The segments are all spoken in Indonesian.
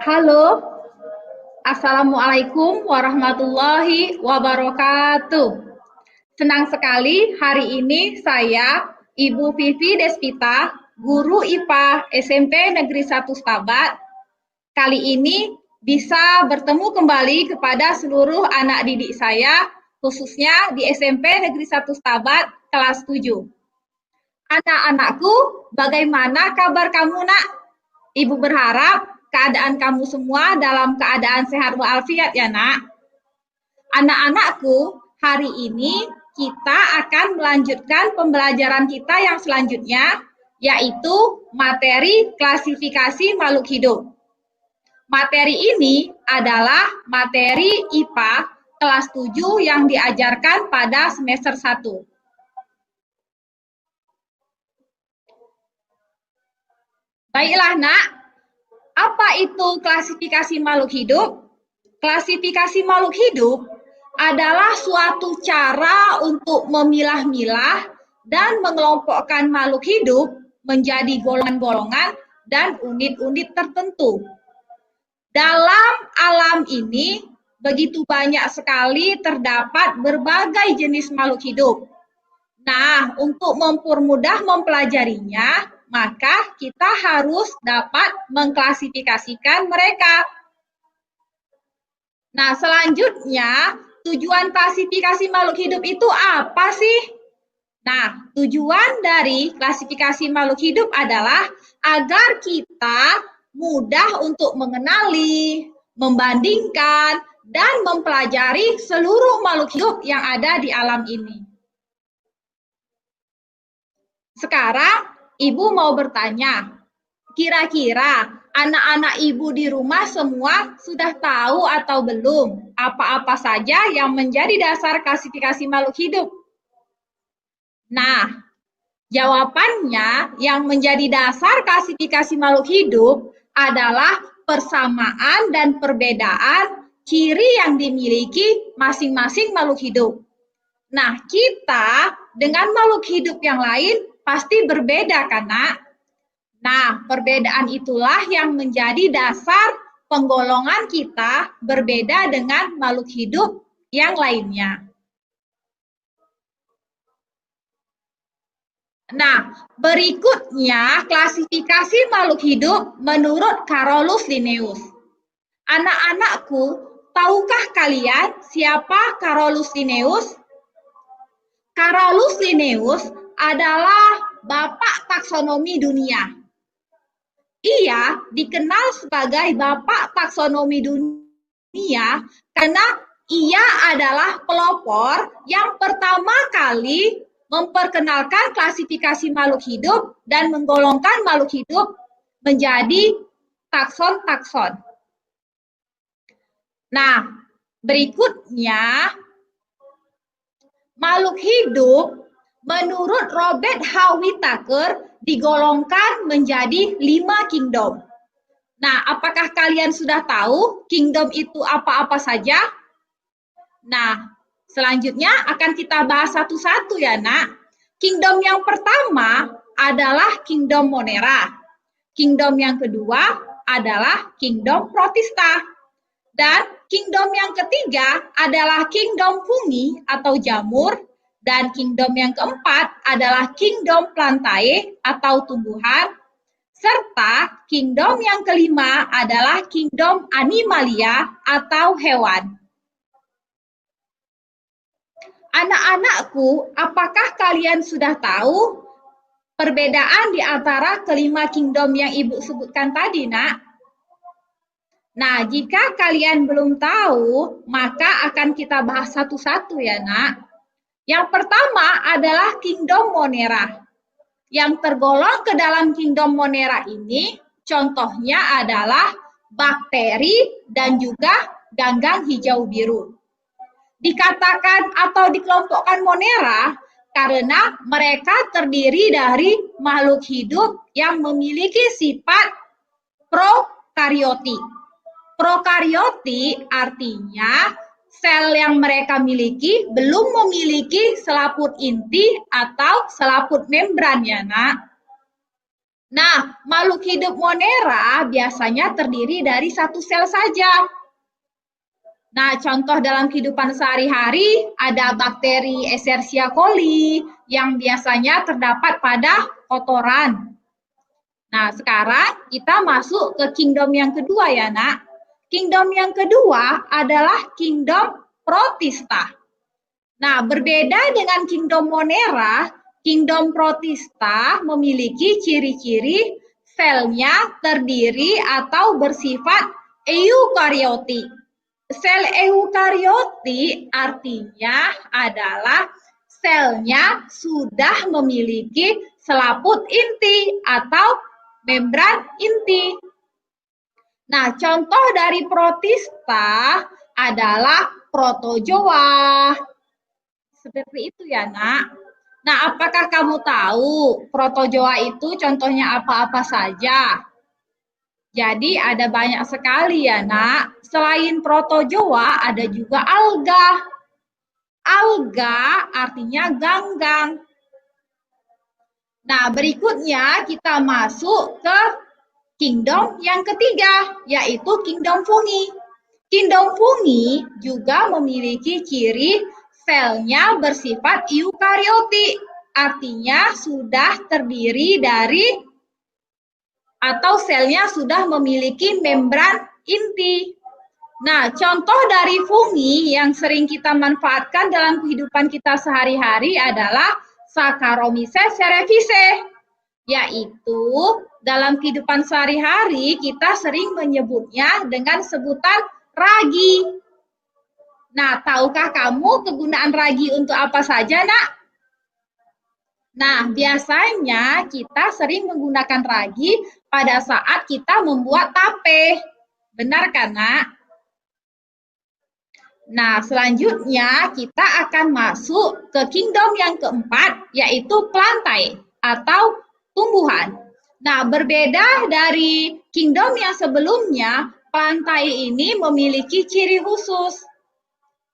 Halo, Assalamualaikum warahmatullahi wabarakatuh. Senang sekali hari ini saya, Ibu Vivi Despita, Guru IPA SMP Negeri 1 Stabat, kali ini bisa bertemu kembali kepada seluruh anak didik saya, khususnya di SMP Negeri 1 Stabat kelas 7. Anak-anakku, bagaimana kabar kamu, Nak? Ibu berharap keadaan kamu semua dalam keadaan sehat walafiat ya, Nak. Anak-anakku, hari ini kita akan melanjutkan pembelajaran kita yang selanjutnya, yaitu materi klasifikasi makhluk hidup. Materi ini adalah materi IPA kelas 7 yang diajarkan pada semester 1. Baiklah, Nak. Apa itu klasifikasi makhluk hidup? Klasifikasi makhluk hidup adalah suatu cara untuk memilah-milah dan mengelompokkan makhluk hidup menjadi golongan-golongan dan unit-unit tertentu. Dalam alam ini, begitu banyak sekali terdapat berbagai jenis makhluk hidup. Nah, untuk mempermudah mempelajarinya, maka kita harus dapat mengklasifikasikan mereka. Nah, selanjutnya, tujuan klasifikasi makhluk hidup itu apa sih? Nah, tujuan dari klasifikasi makhluk hidup adalah agar kita mudah untuk mengenali, membandingkan, dan mempelajari seluruh makhluk hidup yang ada di alam ini. Sekarang, Ibu mau bertanya, kira-kira anak-anak Ibu di rumah semua sudah tahu atau belum apa-apa saja yang menjadi dasar klasifikasi makhluk hidup? Nah, jawabannya yang menjadi dasar klasifikasi makhluk hidup adalah persamaan dan perbedaan ciri yang dimiliki masing-masing makhluk hidup. Nah, kita dengan makhluk hidup yang lain pasti berbeda kan, Nak? Nah, perbedaan itulah yang menjadi dasar penggolongan kita berbeda dengan makhluk hidup yang lainnya. Nah, berikutnya klasifikasi makhluk hidup menurut Carolus Linnaeus. Anak-anakku, tahukah kalian siapa Carolus Linnaeus? Carolus Linnaeus adalah bapak taksonomi dunia. Ia dikenal sebagai bapak taksonomi dunia karena ia adalah pelopor yang pertama kali memperkenalkan klasifikasi makhluk hidup dan menggolongkan makhluk hidup menjadi takson-takson. Nah, berikutnya makhluk hidup menurut Robert H. Whittaker digolongkan menjadi 5 kingdom. Nah, apakah kalian sudah tahu kingdom itu apa-apa saja? Nah, selanjutnya akan kita bahas satu-satu ya, Nak. Kingdom yang pertama adalah kingdom Monera. Kingdom yang kedua adalah kingdom Protista. Dan kingdom yang ketiga adalah kingdom Fungi atau jamur. Dan kingdom yang keempat adalah kingdom Plantae atau tumbuhan. Serta kingdom yang kelima adalah kingdom Animalia atau hewan. Anak-anakku, apakah kalian sudah tahu perbedaan di antara kelima kingdom yang Ibu sebutkan tadi, Nak? Nah, jika kalian belum tahu, maka akan kita bahas satu-satu ya, Nak. Yang pertama adalah Kingdom Monera. Yang tergolong ke dalam Kingdom Monera ini, contohnya adalah bakteri dan juga ganggang hijau biru. Dikatakan atau dikelompokkan Monera karena mereka terdiri dari makhluk hidup yang memiliki sifat prokarioti. Prokarioti artinya sel yang mereka miliki belum memiliki selaput inti atau selaput membran ya, Nak. Nah, makhluk hidup Monera biasanya terdiri dari satu sel saja. Nah, contoh dalam kehidupan sehari-hari ada bakteri Escherichia coli yang biasanya terdapat pada kotoran. Nah, sekarang kita masuk ke kingdom yang kedua ya, Nak. Kingdom yang kedua adalah Kingdom Protista. Nah, berbeda dengan Kingdom Monera, Kingdom Protista memiliki ciri-ciri selnya terdiri atau bersifat eukarioti. Sel eukarioti artinya adalah selnya sudah memiliki selaput inti atau membran inti. Nah, contoh dari protista adalah protozoa. Seperti itu ya, Nak. Nah, apakah kamu tahu protozoa itu contohnya apa-apa saja? Jadi ada banyak sekali ya, Nak. Selain protozoa ada juga alga. Alga artinya ganggang. Nah, berikutnya kita masuk ke kingdom yang ketiga, yaitu kingdom fungi. Kingdom fungi juga memiliki ciri selnya bersifat eukariotik, artinya sudah terdiri dari atau selnya sudah memiliki membran inti. Nah, contoh dari fungi yang sering kita manfaatkan dalam kehidupan kita sehari-hari adalah Saccharomyces cerevisiae, yaitu dalam kehidupan sehari-hari kita sering menyebutnya dengan sebutan ragi. Nah, tahukah kamu kegunaan ragi untuk apa saja, Nak? Nah, biasanya kita sering menggunakan ragi pada saat kita membuat tape. Benar kan, Nak? Nah, selanjutnya kita akan masuk ke kingdom yang keempat, yaitu plantae atau tumbuhan. Nah, berbeda dari kingdom yang sebelumnya, plantae ini memiliki ciri khusus.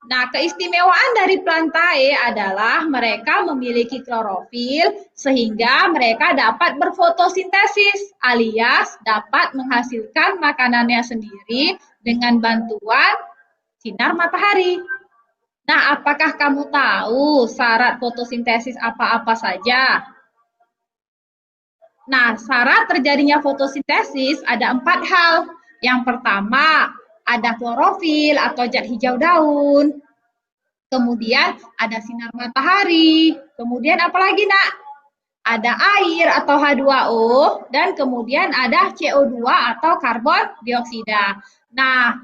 Nah, keistimewaan dari plantae adalah mereka memiliki klorofil sehingga mereka dapat berfotosintesis alias dapat menghasilkan makanannya sendiri dengan bantuan sinar matahari. Nah, apakah kamu tahu syarat fotosintesis apa-apa saja? Nah, syarat terjadinya fotosintesis ada 4 hal. Yang pertama, ada klorofil atau zat hijau daun. Kemudian ada sinar matahari. Kemudian apa lagi, Nak? Ada air atau H2O. Dan kemudian ada CO2 atau karbon dioksida. Nah,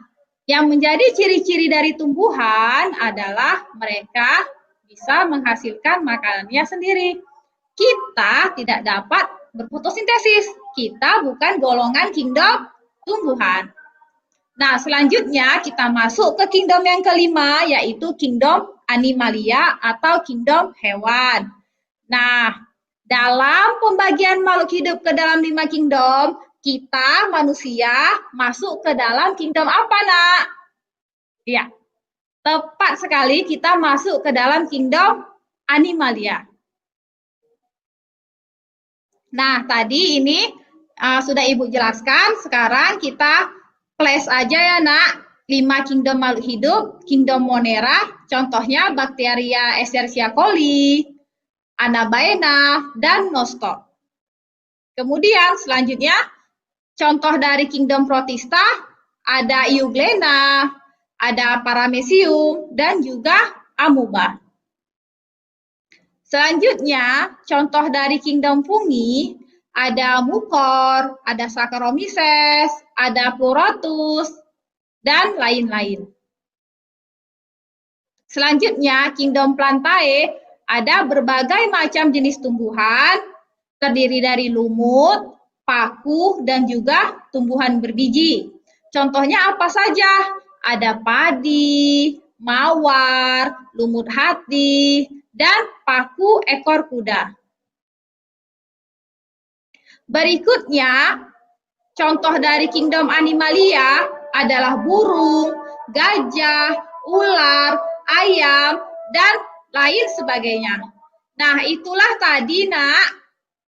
yang menjadi ciri-ciri dari tumbuhan adalah mereka bisa menghasilkan makanannya sendiri. Kita tidak dapat berfotosintesis. Kita bukan golongan kingdom tumbuhan. Nah, selanjutnya kita masuk ke kingdom yang kelima, yaitu kingdom animalia atau kingdom hewan. Nah, dalam pembagian makhluk hidup ke dalam 5 kingdom, kita manusia masuk ke dalam kingdom apa, Nak? Ya, tepat sekali kita masuk ke dalam kingdom animalia. Nah, tadi ini sudah Ibu jelaskan, sekarang kita flash aja ya, Nak. 5 kingdom makhluk hidup, kingdom Monera, contohnya Bacteria Escherichia coli, Anabaena, dan Nostoc. Kemudian selanjutnya, contoh dari kingdom Protista, ada Euglena, ada Paramecium, dan juga Amoeba. Selanjutnya, contoh dari kingdom fungi, ada Mucor, ada Saccharomyces, ada Pleurotus, dan lain-lain. Selanjutnya, Kingdom Plantae ada berbagai macam jenis tumbuhan, terdiri dari lumut, paku, dan juga tumbuhan berbiji. Contohnya apa saja? Ada padi, mawar, lumut hati, dan paku ekor kuda. Berikutnya, contoh dari Kingdom Animalia adalah burung, gajah, ular, ayam, dan lain sebagainya. Nah, itulah tadi, Nak,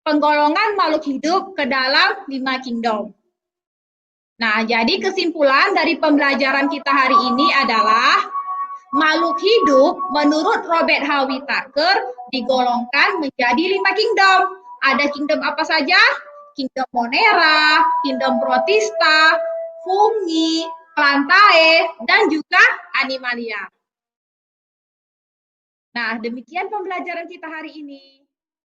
penggolongan makhluk hidup ke dalam 5 kingdom. Nah, jadi kesimpulan dari pembelajaran kita hari ini adalah makhluk hidup menurut Robert H. Whittaker digolongkan menjadi 5 kingdom. Ada kingdom apa saja? Kingdom Monera, Kingdom Protista, Fungi, Plantae, dan juga Animalia. Nah, demikian pembelajaran kita hari ini.